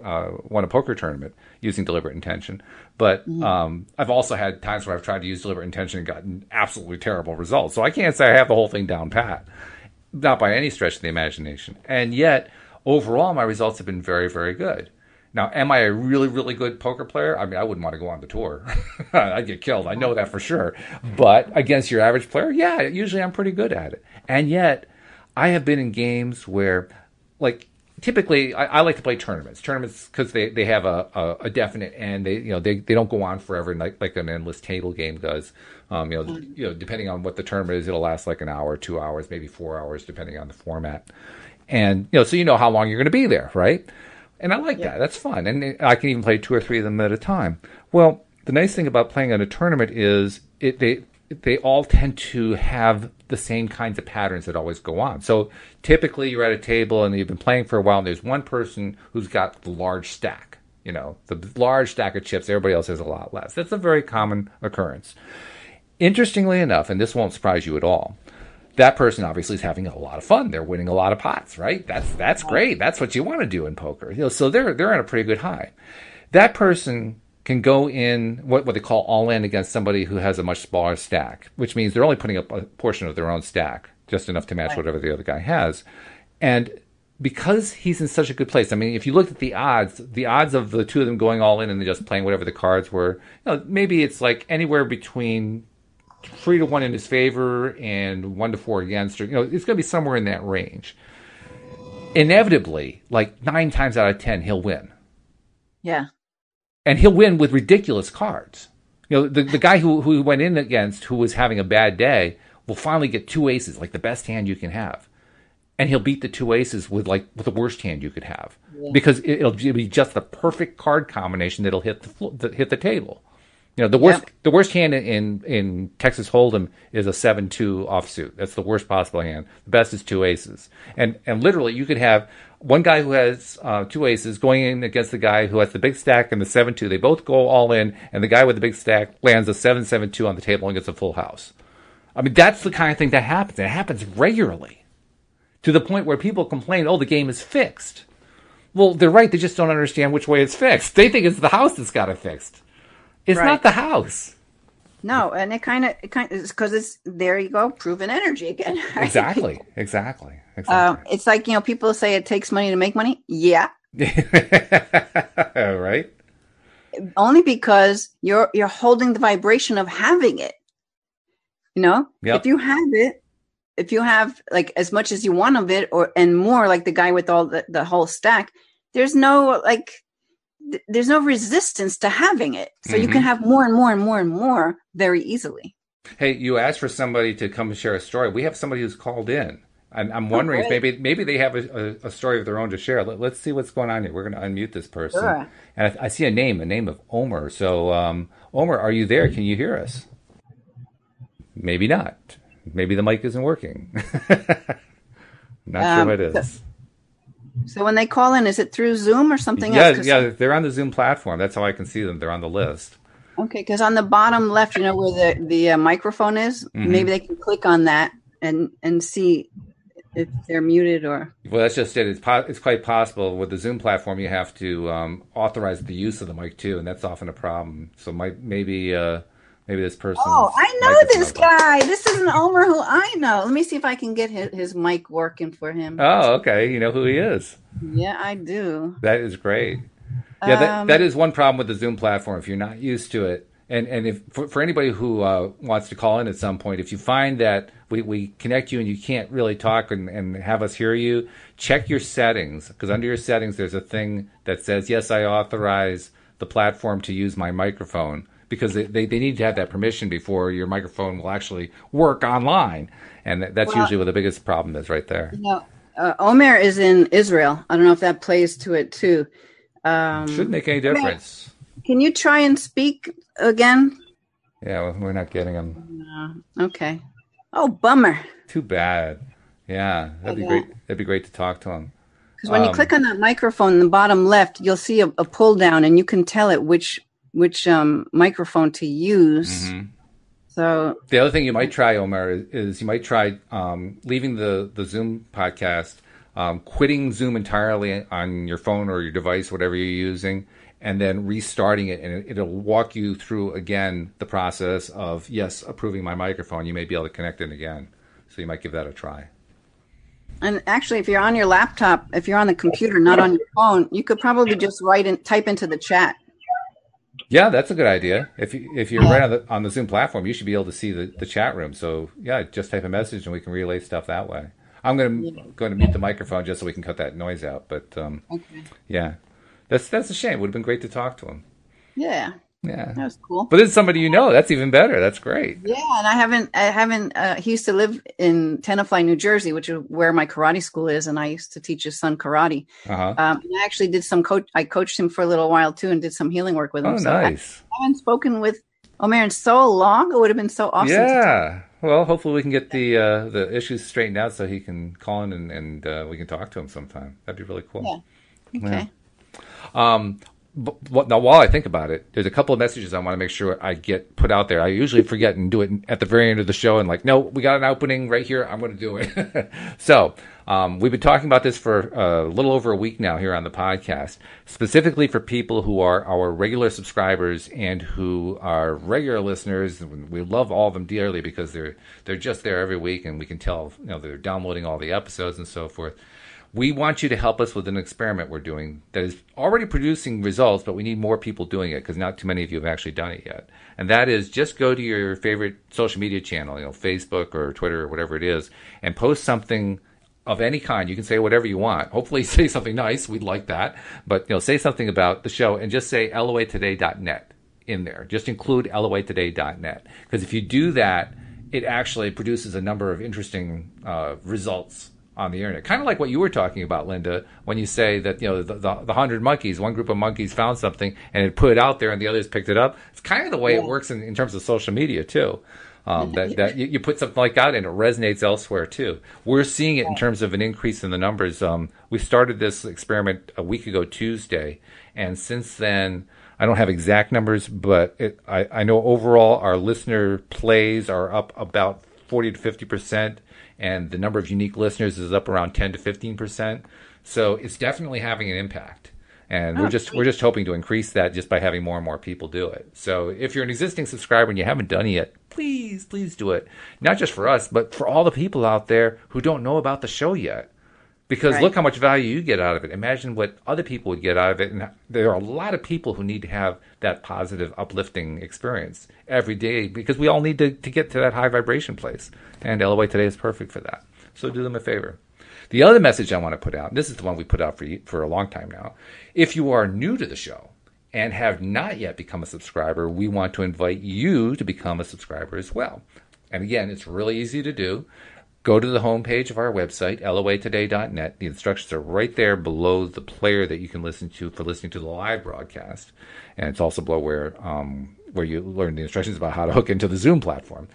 won a poker tournament using deliberate intention. But I've also had times where I've tried to use deliberate intention and gotten absolutely terrible results. So I can't say I have the whole thing down pat. Not by any stretch of the imagination. And yet, overall, my results have been very, very good. Now, am I a really, really good poker player? I mean, I wouldn't want to go on the tour. I'd get killed. I know that for sure. But against your average player, yeah, usually I'm pretty good at it. And yet, I have been in games where, like, typically I like to play tournaments because they have a definite end. They don't go on forever like an endless table game does. Depending on what the tournament is, it'll last like an hour, 2 hours, maybe 4 hours, depending on the format. And so you know how long you're going to be there, right? And I like that. That's fun. And I can even play 2 or 3 of them at a time. Well, the nice thing about playing in a tournament is they all tend to have the same kinds of patterns that always go on. So typically you're at a table and you've been playing for a while and there's one person who's got the large stack, the large stack of chips. Everybody else has a lot less. That's a very common occurrence. Interestingly enough, and this won't surprise you at all, that person obviously is having a lot of fun. They're winning a lot of pots, right? That's great. That's what you want to do in poker. So they're on a pretty good high. That person can go in what they call all in against somebody who has a much smaller stack, which means they're only putting up a portion of their own stack, just enough to match whatever the other guy has. And because he's in such a good place, I mean, if you looked at the odds of the two of them going all in and just playing whatever the cards were, maybe it's like anywhere between 3 to 1 in his favor and 1 to 4 against, or it's going to be somewhere in that range. Inevitably, like 9 times out of 10, he'll win. Yeah. And he'll win with ridiculous cards. The guy who went in against, who was having a bad day, will finally get 2 aces, like the best hand you can have. And he'll beat the 2 aces with the worst hand you could have. Yeah. Because it'll be just the perfect card combination that'll hit the table. The worst hand in Texas Hold'em is a 7-2 offsuit. That's the worst possible hand. The best is 2 aces. And literally, you could have one guy who has 2 aces going in against the guy who has the big stack and the 7-2. They both go all in, and the guy with the big stack lands a 7-7-2 on the table and gets a full house. I mean, that's the kind of thing that happens. And it happens regularly, to the point where people complain, the game is fixed. Well, they're right. They just don't understand which way it's fixed. They think it's the house that's got it fixed. It's not the house. No, and it kind of because it's there. You go, proven energy again. Right? Exactly. It's like people say it takes money to make money. Yeah, right. Only because you're holding the vibration of having it. Yep. If you have it, if you have like as much as you want of it, and more, like the guy with all the whole stack, there's no resistance to having it. So you can have more and more and more and more very easily. Hey, you asked for somebody to come and share a story. We have somebody who's called in. And I'm wondering if maybe they have a story of their own to share. Let's see what's going on here. We're going to unmute this person. Sure. And I see a name of Omer. So, Omer, are you there? Can you hear us? Maybe not. Maybe the mic isn't working. Not sure what it is. So when they call in, is it through Zoom or something else? Yeah, they're on the Zoom platform. That's how I can see them. They're on the list. Okay, because on the bottom left, where the microphone is, maybe they can click on that and see if they're muted or. Well, that's just it. It's quite possible with the Zoom platform. You have to authorize the use of the mic too, and that's often a problem. So maybe this person. Oh, I know this guy. This is an Omer who I know. Let me see if I can get his mic working for him. Oh, okay. You know who he is. Yeah, I do. That is great. Yeah, that is one problem with the Zoom platform. If you're not used to it, and if for anybody who wants to call in at some point, if you find that we connect you and you can't really talk and have us hear you, check your settings, because under your settings there's a thing that says, yes, I authorize the platform to use my microphone, because they need to have that permission before your microphone will actually work online. And that's usually what the biggest problem is right there. Omer is in Israel. I don't know if that plays to it too. Shouldn't make any difference. Can you try and speak again? Yeah, we're not getting him. Okay. Oh, bummer. Too bad. Yeah, that'd be great. That'd be great to talk to him. Because when you click on that microphone in the bottom left, you'll see a pull down, and you can tell it which microphone to use. Mm-hmm. So the other thing you might try, Omer, is you might try leaving the Zoom podcast, quitting Zoom entirely on your phone or your device, whatever you're using, and then restarting it, and it'll walk you through again the process of, yes, approving my microphone. You may be able to connect it again. So you might give that a try. And actually, if you're on your laptop, if you're on the computer, not on your phone, you could probably just type into the chat. Yeah, that's a good idea. If you're right on the Zoom platform, you should be able to see the chat room. So yeah, just type a message and we can relay stuff that way. I'm going to mute the microphone just so we can cut that noise out. But yeah, that's a shame. It would have been great to talk to him. Yeah. Yeah, that was cool. But it's somebody you know. That's even better. That's great. Yeah, and I haven't. He used to live in Tenafly, New Jersey, which is where my karate school is, and I used to teach his son karate. And I actually did I coached him for a little while too, and did some healing work with him. Oh, nice. I haven't spoken with Omer in so long. It would have been so awesome. Yeah. Well, hopefully we can get the issues straightened out so he can call in and we can talk to him sometime. That'd be really cool. Yeah. Okay. Yeah. But now, while I think about it, there's a couple of messages I want to make sure I get put out there. I usually forget and do it at the very end of the show and no, we got an opening right here. I'm going to do it. So we've been talking about this for a little over a week now here on the podcast, specifically for people who are our regular subscribers and who are regular listeners. We love all of them dearly because they're just there every week, and we can tell they're downloading all the episodes and so forth. We want you to help us with an experiment we're doing that is already producing results, but we need more people doing it because not too many of you have actually done it yet. And that is just go to your favorite social media channel, Facebook or Twitter or whatever it is, and post something of any kind. You can say whatever you want. Hopefully say something nice. We'd like that. But say something about the show and just say loatoday.net in there. Just include loatoday.net. Because if you do that, it actually produces a number of interesting results on the internet, kind of like what you were talking about, Linda, when you say that the 100 monkeys, one group of monkeys found something and it put it out there and the others picked it up. It's kind of the way it works in terms of social media too. That you put something like that and it resonates elsewhere too. We're seeing it in terms of an increase in the numbers. We started this experiment a week ago Tuesday, and since then I don't have exact numbers, but I know overall our listener plays are up about 40 to 50%. And the number of unique listeners is up around 10 to 15%. So it's definitely having an impact. And we're just hoping to increase that just by having more and more people do it. So if you're an existing subscriber and you haven't done it yet, please do it. Not just for us, but for all the people out there who don't know about the show yet. Because look how much value you get out of it. Imagine what other people would get out of it. And there are a lot of people who need to have that positive, uplifting experience every day because we all need to get to that high vibration place. And LOA Today is perfect for that. So do them a favor. The other message I want to put out, and this is the one we put out for a long time now. If you are new to the show and have not yet become a subscriber, we want to invite you to become a subscriber as well. And again, it's really easy to do. go to the homepage of our website, loatoday.net. The instructions are right there below the player that you can listen to for listening to the live broadcast. And it's also below where you learn the instructions about how to hook into the Zoom platform.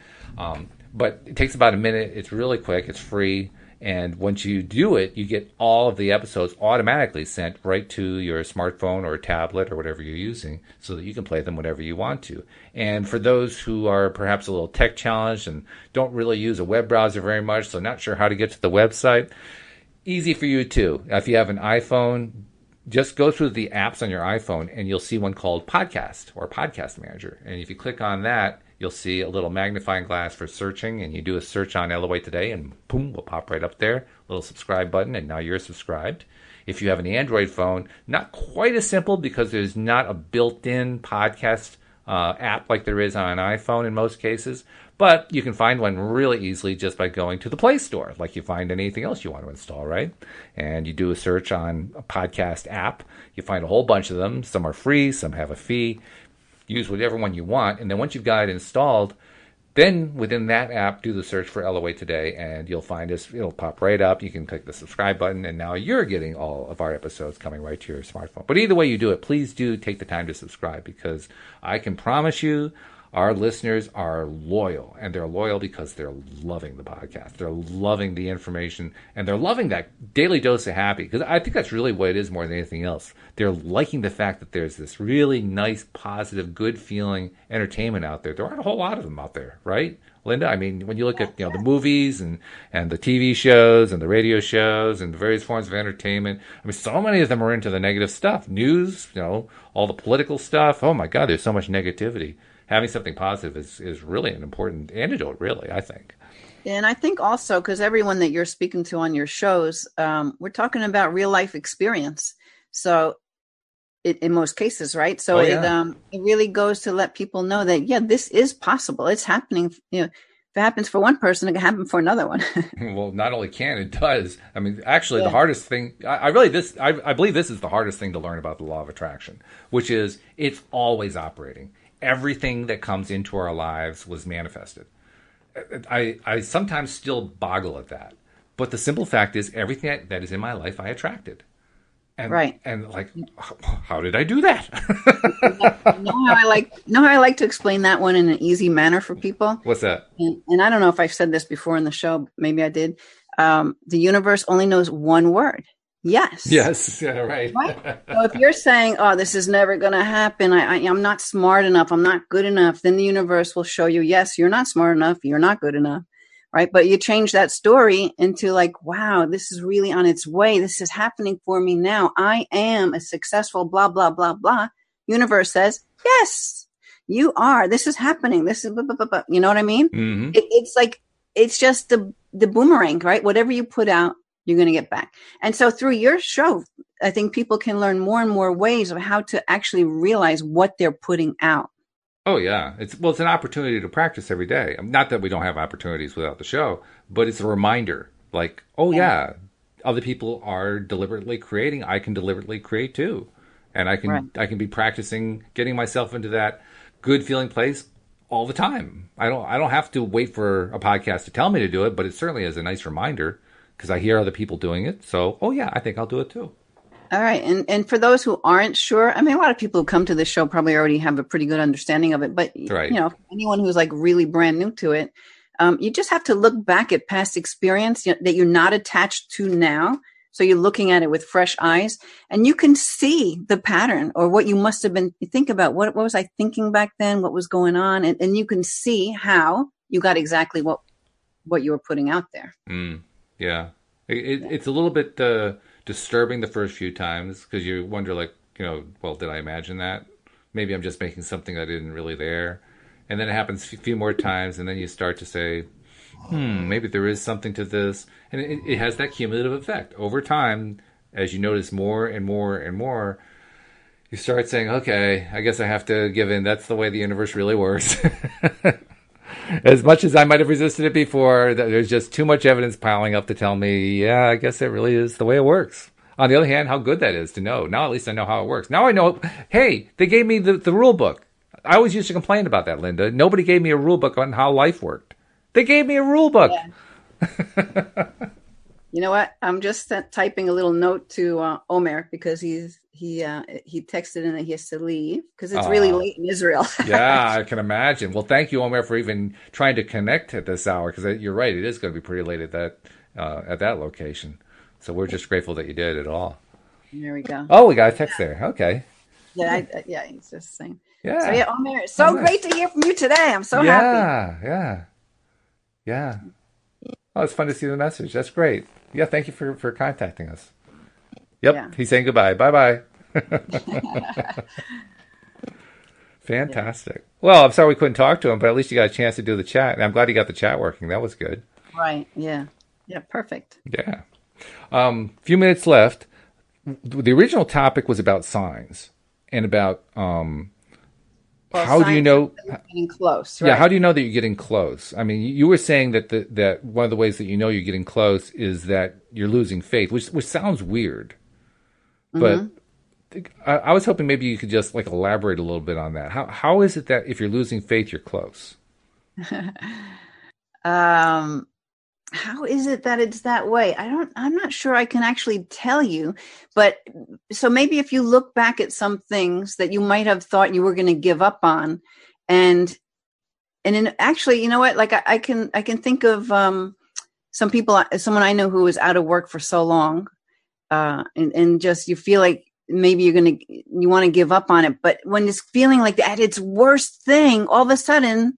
But it takes about a minute. It's really quick. It's free. And once you do it, you get all of the episodes automatically sent right to your smartphone or tablet or whatever you're using so that you can play them whenever you want to. And for those who are perhaps a little tech challenged and don't really use a web browser very much, so not sure how to get to the website, easy for you too. If you have an iPhone, just go through the apps on your iPhone and you'll see one called Podcast or Podcast Manager. And if you click on that, you'll see a little magnifying glass for searching, and you do a search on LOA Today, and boom, will pop right up there. Little subscribe button, and now you're subscribed. If you have an Android phone, not quite as simple because there's not a built-in podcast app like there is on an iPhone in most cases, but you can find one really easily just by going to the Play Store, like you find anything else you want to install, right? And you do a search on a podcast app. You find a whole bunch of them. Some are free, some have a fee. Use whichever one you want, and then once you've got it installed, then within that app, do the search for LOA Today, and you'll find us. It'll pop right up. You can click the subscribe button, and now you're getting all of our episodes coming right to your smartphone. But either way you do it, please do take the time to subscribe, because I can promise you our listeners are loyal, and they're loyal because they're loving the podcast. They're loving the information, and they're loving that daily dose of happy, because I think that's really what it is more than anything else. They're liking the fact that there's this really nice, positive, good-feeling entertainment out there. There aren't a whole lot of them out there, right, Linda? I mean, when you look at the movies and the TV shows and the radio shows and the various forms of entertainment, I mean, so many of them are into the negative stuff. News, all the political stuff. Oh, my God, there's so much negativity. Having something positive is really an important antidote, really, I think. And I think also, because everyone that you're speaking to on your shows, we're talking about real life experience. So in most cases, right? So it really goes to let people know that, this is possible. It's happening. If it happens for one person, it can happen for another one. Well, not only can, it does. I mean, actually, the hardest thing, I believe this is the hardest thing to learn about the law of attraction, which is it's always operating. Everything that comes into our lives was manifested. I sometimes still boggle at that. But the simple fact is everything that is in my life, I attracted. And, right. And like, how did I do that? know how I like to explain that one in an easy manner for people? What's that? And I don't know if I've said this before in the show. Maybe I did. The universe only knows one word. Yes. Yes. Yeah, right. So if you're saying, oh, this is never going to happen, I'm not smart enough, I'm not good enough, then the universe will show you, yes, you're not smart enough, you're not good enough, right? But you change that story into like, wow, this is really on its way. This is happening for me now. I am a successful blah, blah, blah, blah. Universe says, yes, you are. This is happening. This is, blah, blah, blah, blah. You know what I mean? Mm-hmm. It's like, it's just the boomerang, right? Whatever you put out, you're going to get back. And so through your show, I think people can learn more and more ways of how to actually realize what they're putting out. Oh, yeah. It's an opportunity to practice every day. Not that we don't have opportunities without the show, but it's a reminder like, oh, yeah, other people are deliberately creating. I can deliberately create too. And I can be practicing getting myself into that good feeling place all the time. I don't have to wait for a podcast to tell me to do it, but it certainly is a nice reminder, because I hear other people doing it. So, oh, yeah, I think I'll do it too. All right. And for those who aren't sure, I mean, a lot of people who come to this show probably already have a pretty good understanding of it. But, anyone who's like really brand new to it, you just have to look back at past experience that you're not attached to now. So you're looking at it with fresh eyes, and you can see the pattern or what you must have been. Think about what was I thinking back then? What was going on? And you can see how you got exactly what you were putting out there. Yeah. It's a little bit disturbing the first few times, because you wonder, like, well, did I imagine that? Maybe I'm just making something that isn't really there. And then it happens a few more times, and then you start to say, maybe there is something to this. And it has that cumulative effect. Over time, as you notice more and more and more, you start saying, okay, I guess I have to give in. That's the way the universe really works. As much as I might have resisted it before, there's just too much evidence piling up to tell me, yeah, I guess it really is the way it works. On the other hand, how good that is to know. Now at least I know how it works. Now I know, hey, they gave me the rule book. I always used to complain about that, Linda. Nobody gave me a rule book on how life worked. They gave me a rule book. You know what? I'm just typing a little note to Omer because he texted in that he has to leave because it's really Ah, late in Israel. yeah, I can imagine. Well, thank you, Omer, for even trying to connect at this hour because you're right. It is going to be pretty late at that location. So we're just grateful that you did it all. There we go. Oh, we got a text there. Okay. Yeah, yeah, he's just saying. So Yeah. yeah, Omer, it's Oh, so nice. great to hear from you today. I'm so happy. Yeah. Yeah. Yeah. Oh, it's fun to see the message. That's great. Yeah. Thank you for contacting us. Yeah. Yep. He's saying goodbye. Bye bye. Yeah. Fantastic. Well, I'm sorry we couldn't talk to him, but at least you got a chance to do the chat. And I'm glad you got the chat working. That was good. Right. Yeah. Yeah. Perfect. Yeah. Few minutes left. The original topic was about signs and about Well, how do you science know? is getting close, Yeah, right? how do you know that you're getting close? I mean, you were saying that that one of the ways that you know you're getting close is that you're losing faith, which sounds weird, but Hmm. I was hoping maybe you could just like elaborate a little bit on that. How is it that if you're losing faith, you're close? Um, how is it that it's that way? I'm not sure I can actually tell you, but so maybe if you look back at some things that you might have thought you were going to give up on, and actually, you know what? Like I can think of some people, someone I know who was out of work for so long, and just you feel like maybe you want to give up on it, but when it's feeling like at its worst thing, all of a sudden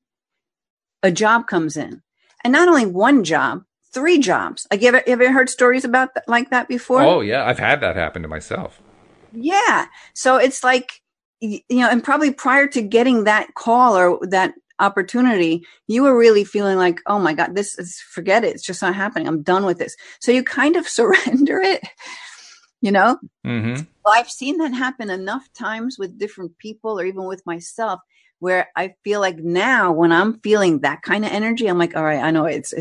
a job comes in, and not only one job, three jobs. Like, you ever heard stories about like that before? Oh yeah, I've had that happen to myself. Yeah. So it's like, and probably prior to getting that call or that opportunity, you were really feeling like, oh my God, forget it. It's just not happening. I'm done with this. So you kind of surrender it, you know? Mm-hmm. Well, I've seen that happen enough times with different people or even with myself, where I feel like now when I'm feeling that kind of energy, I'm like, all right, I know it's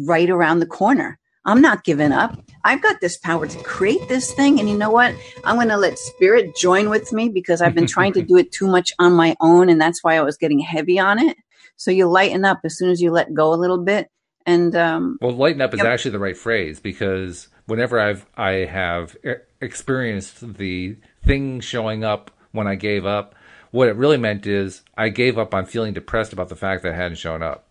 right around the corner. I'm not giving up. I've got this power to create this thing. And you know what? I'm going to let spirit join with me because I've been trying to do it too much on my own. And that's why I was getting heavy on it. So you lighten up as soon as you let go a little bit. And, Well, lighten up is yep. actually the right phrase because whenever I have experienced the thing showing up when I gave up, what it really meant is I gave up on feeling depressed about the fact that I hadn't shown up.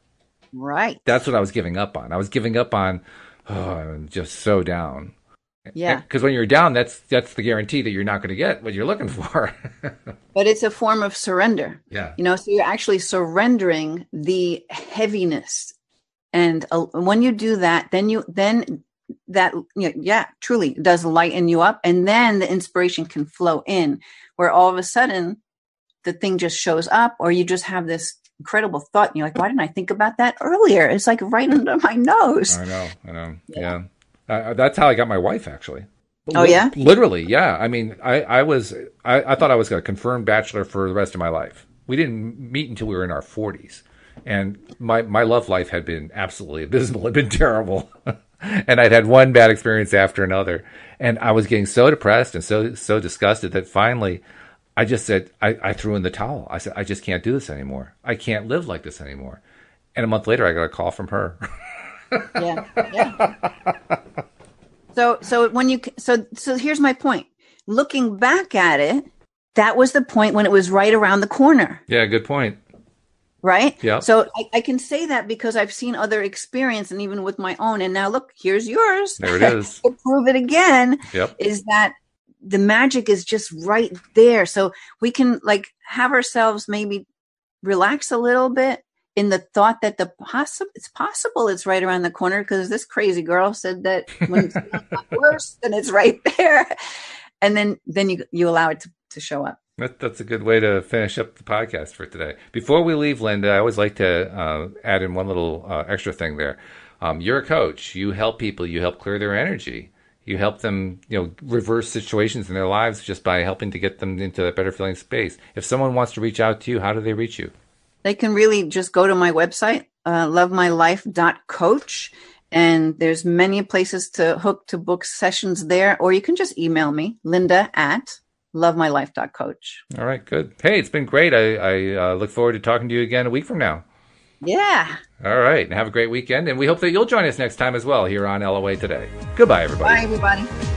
Right. That's what I was giving up on. I was giving up on, oh, I'm just so down. Yeah. Because when you're down, that's the guarantee that you're not going to get what you're looking for. But it's a form of surrender, Yeah. so you're actually surrendering the heaviness. And when you do that, then that, yeah, truly does lighten you up. And then the inspiration can flow in where all of a sudden the thing just shows up, or you just have this incredible thought. And you're like, why didn't I think about that earlier? It's like right under my nose. I know. Yeah. Yeah. That's how I got my wife, actually. Oh, yeah? Literally, yeah. I mean, I thought I was a confirmed bachelor for the rest of my life. We didn't meet until we were in our 40s. And my love life had been absolutely abysmal. It had been terrible. And I'd had one bad experience after another. And I was getting so depressed and so disgusted that finally I just said, I threw in the towel. I said, I just can't do this anymore. I can't live like this anymore. And a month later, I got a call from her. Yeah. Yeah. So when so here's my point. Looking back at it, that was the point when it was right around the corner. Yeah, good point. Right. Yeah. So I can say that because I've seen other experience and even with my own. And now look, here's yours. There it is. To prove it again, Yep. is that the magic is just right there. So we can like have ourselves maybe relax a little bit in the thought that it's possible it's right around the corner because this crazy girl said that when it's worse, then it's right there. And then you allow it to show up. That's a good way to finish up the podcast for today. Before we leave, Linda, I always like to add in one little extra thing there. You're a coach. You help people. You help clear their energy. You help them, reverse situations in their lives just by helping to get them into a better feeling space. If someone wants to reach out to you, how do they reach you? They can really just go to my website, lovemylife.coach. And there's many places to hook to book sessions there. Or you can just email me, linda@lovemylife.coach. All right, good. Hey, it's been great. I look forward to talking to you again a week from now. Yeah. All right. And have a great weekend. And we hope that you'll join us next time as well here on LOA Today. Goodbye, everybody. Bye, everybody.